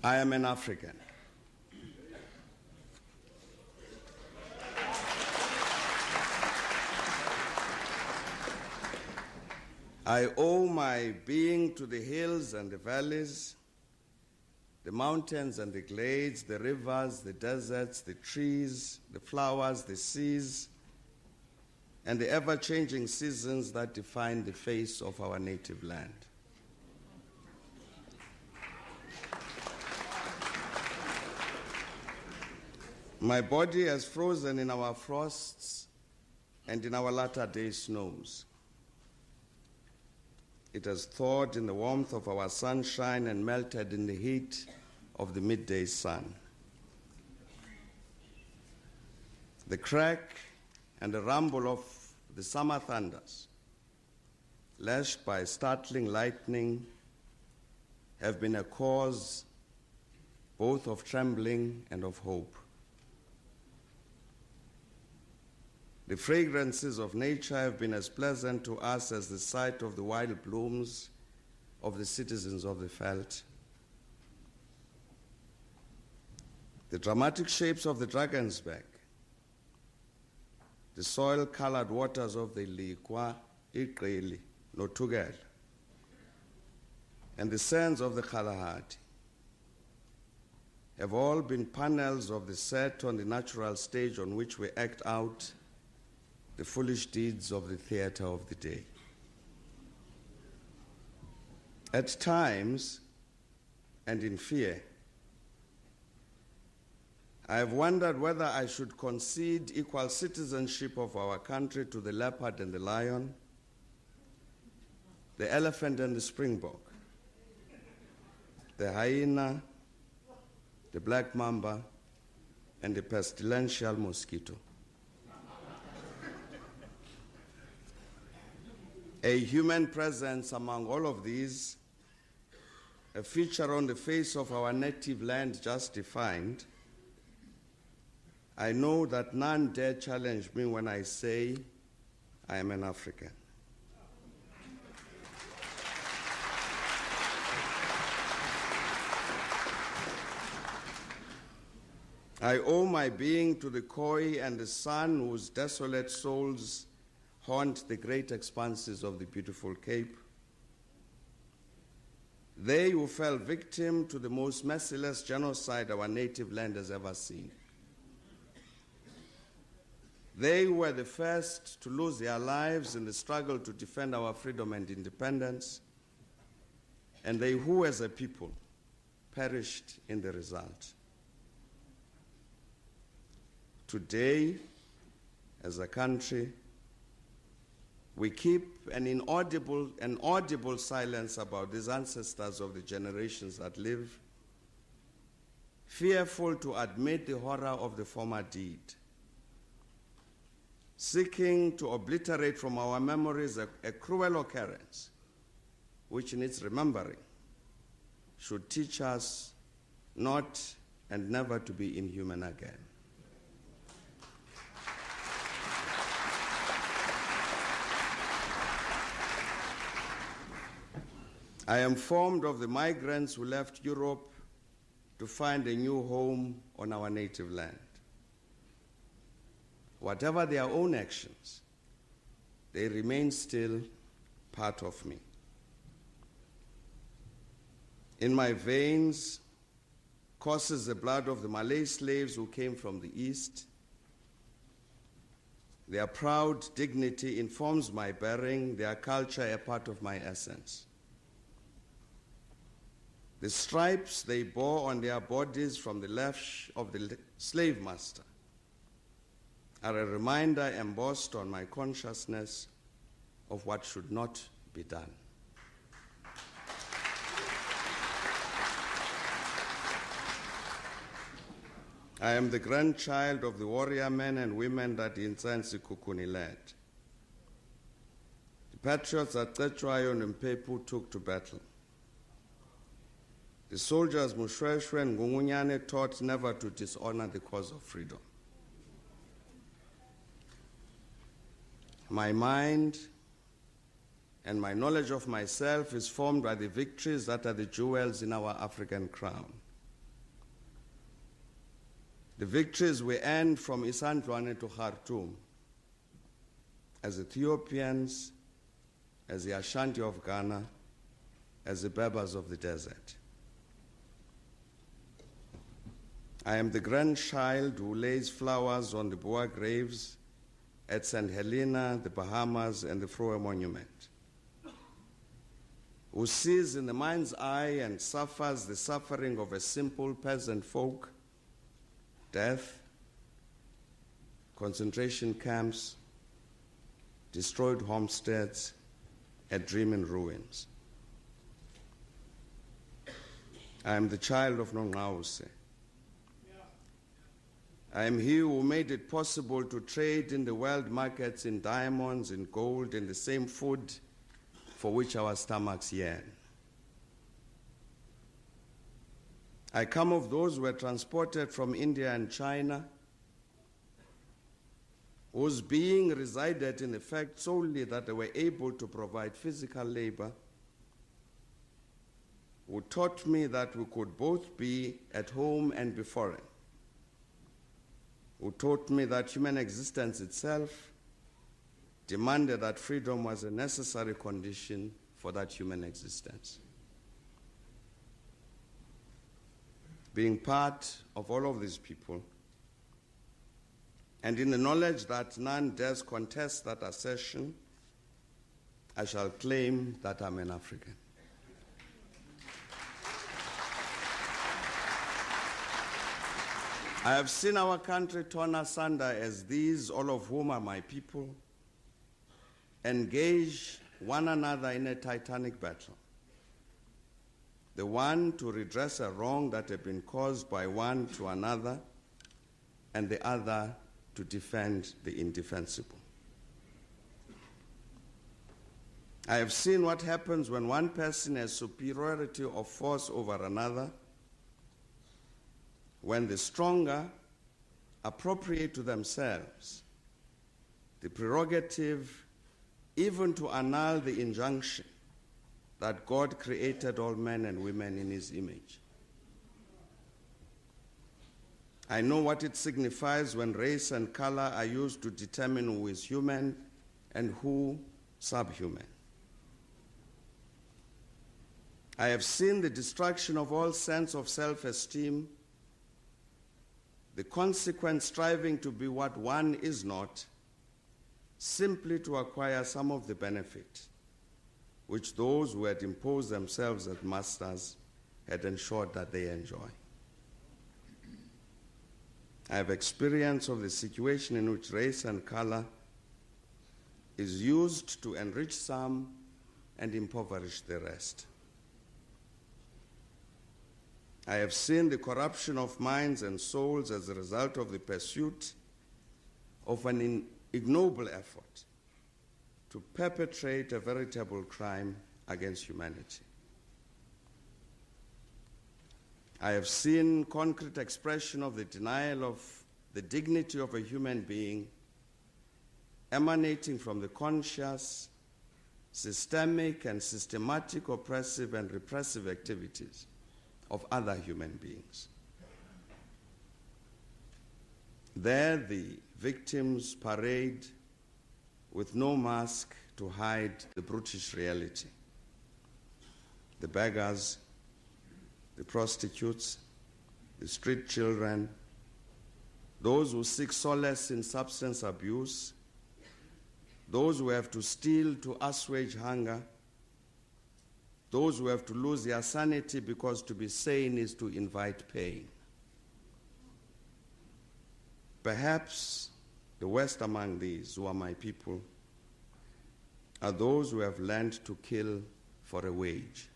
I am an African. I owe my being to the hills and the valleys, the mountains and the glades, the rivers, the deserts, the trees, the flowers, the seas, and the ever-changing seasons that define the face of our native land. My body has frozen in our frosts and in our latter-day snows. It has thawed in the warmth of our sunshine and melted in the heat of the midday sun. The crack and the rumble of the summer thunders, lashed by startling lightning, have been a cause both of trembling and of hope. The fragrances of nature have been as pleasant to us as the sight of the wild blooms of the citizens of the veldt. The dramatic shapes of the dragon's back, the soil-colored waters of the Likwa, Iqeli, Notugela, and the sands of the Kalahari have all been panels of the set on the natural stage on which we act out the foolish deeds of the theater of the day. At times, and in fear, I have wondered whether I should concede equal citizenship of our country to the leopard and the lion, the elephant and the springbok, the hyena, the black mamba, and the pestilential mosquito. A human presence among all of these, a feature on the face of our native land just defined, I know that none dare challenge me when I say I am an African. I owe my being to the Khoi and the San whose desolate souls haunt the great expanses of the beautiful Cape. They who fell victim to the most merciless genocide our native land has ever seen. They were the first to lose their lives in the struggle to defend our freedom and independence, and they who, as a people, perished in the result. Today, as a country, we keep an audible silence about these ancestors of the generations that live, fearful to admit the horror of the former deed, seeking to obliterate from our memories a cruel occurrence, which in its remembering should teach us not and never to be inhuman again. I am formed of the migrants who left Europe to find a new home on our native land. Whatever their own actions, they remain still part of me. In my veins courses the blood of the Malay slaves who came from the East. Their proud dignity informs my bearing, their culture a part of my essence. The stripes they bore on their bodies from the lash of the slave master are a reminder embossed on my consciousness of what should not be done. I am the grandchild of the warrior men and women that Inzansi Kukuni led. The patriots that Tetwayo and Mpepu took to battle. The soldiers Mushweshwe and Ngungunyane taught never to dishonor the cause of freedom. My mind and my knowledge of myself is formed by the victories that are the jewels in our African crown. The victories we earned from Isandlwane to Khartoum, as Ethiopians, as the Ashanti of Ghana, as the Berbers of the desert. I am the grandchild who lays flowers on the Boer graves at St. Helena, the Bahamas, and the Frohe Monument, who sees in the mind's eye and suffers the suffering of a simple peasant folk, death, concentration camps, destroyed homesteads, a dream in ruins. I am the child of Nongqawuse. I am he who made it possible to trade in the world markets in diamonds, in gold, in the same food for which our stomachs yearn. I come of those who were transported from India and China, whose being resided in the fact solely that they were able to provide physical labor, who taught me that we could both be at home and be foreign, who taught me that human existence itself demanded that freedom was a necessary condition for that human existence. Being part of all of these people, and in the knowledge that none dares contest that assertion, I shall claim that I'm an African. I have seen our country torn asunder as these, all of whom are my people, engage one another in a titanic battle. The one to redress a wrong that had been caused by one to another, and the other to defend the indefensible. I have seen what happens when one person has superiority of force over another, when the stronger appropriate to themselves the prerogative even to annul the injunction that God created all men and women in his image. I know what it signifies when race and color are used to determine who is human and who subhuman. I have seen the destruction of all sense of self-esteem, the consequent striving to be what one is not, simply to acquire some of the benefit which those who had imposed themselves as masters had ensured that they enjoy. I have experience of the situation in which race and color is used to enrich some and impoverish the rest. I have seen the corruption of minds and souls as a result of the pursuit of an ignoble effort to perpetrate a veritable crime against humanity. I have seen concrete expression of the denial of the dignity of a human being emanating from the conscious, systemic, and systematic oppressive and repressive activities of other human beings. There, the victims parade with no mask to hide the brutish reality. The beggars, the prostitutes, the street children, those who seek solace in substance abuse, those who have to steal to assuage hunger, those who have to lose their sanity because to be sane is to invite pain. Perhaps the worst among these, who are my people, are those who have learned to kill for a wage.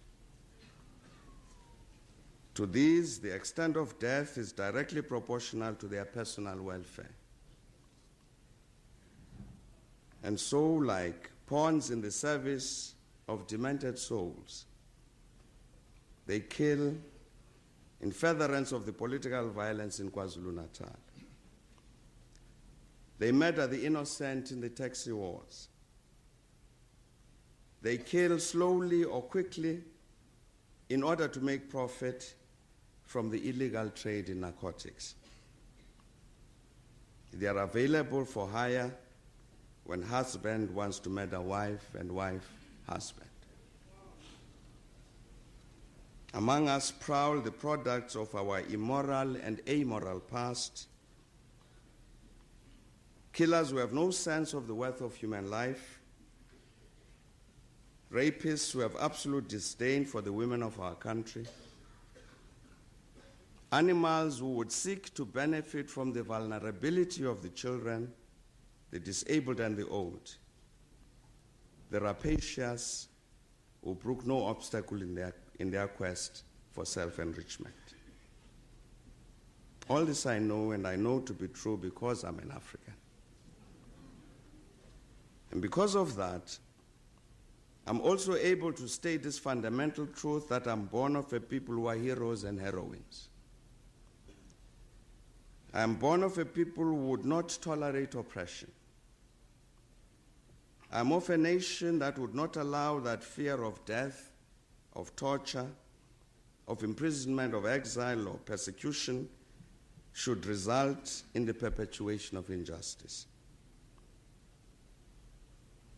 To these, the extent of death is directly proportional to their personal welfare. And so, like pawns in the service of demented souls, they kill in furtherance of the political violence in KwaZulu-Natal. They murder the innocent in the taxi wars. They kill slowly or quickly in order to make profit from the illegal trade in narcotics. They are available for hire when husband wants to murder wife and wife husband. Among us prowl the products of our immoral and amoral past, killers who have no sense of the worth of human life, rapists who have absolute disdain for the women of our country, animals who would seek to benefit from the vulnerability of the children, the disabled and the old, the rapacious who brook no obstacle in their quest for self-enrichment. All this I know, and I know to be true because I'm an African. And because of that, I'm also able to state this fundamental truth that I'm born of a people who are heroes and heroines. I am born of a people who would not tolerate oppression. I am of a nation that would not allow that fear of death, of torture, of imprisonment, of exile, or persecution should result in the perpetuation of injustice.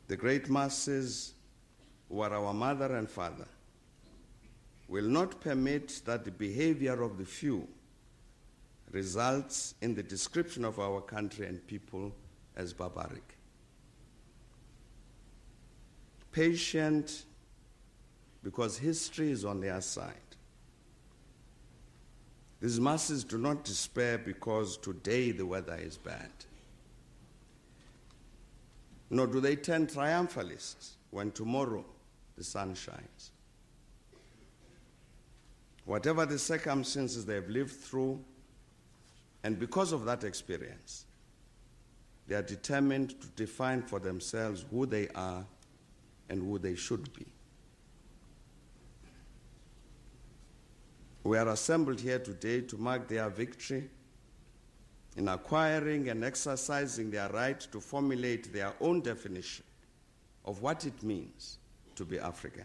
The great masses who are our mother and father will not permit that the behavior of the few results in the description of our country and people as barbaric. Patient because history is on their side. These masses do not despair because today the weather is bad. Nor do they turn triumphalists when tomorrow the sun shines. Whatever the circumstances they have lived through, and because of that experience, they are determined to define for themselves who they are and who they should be. We are assembled here today to mark their victory in acquiring and exercising their right to formulate their own definition of what it means to be African.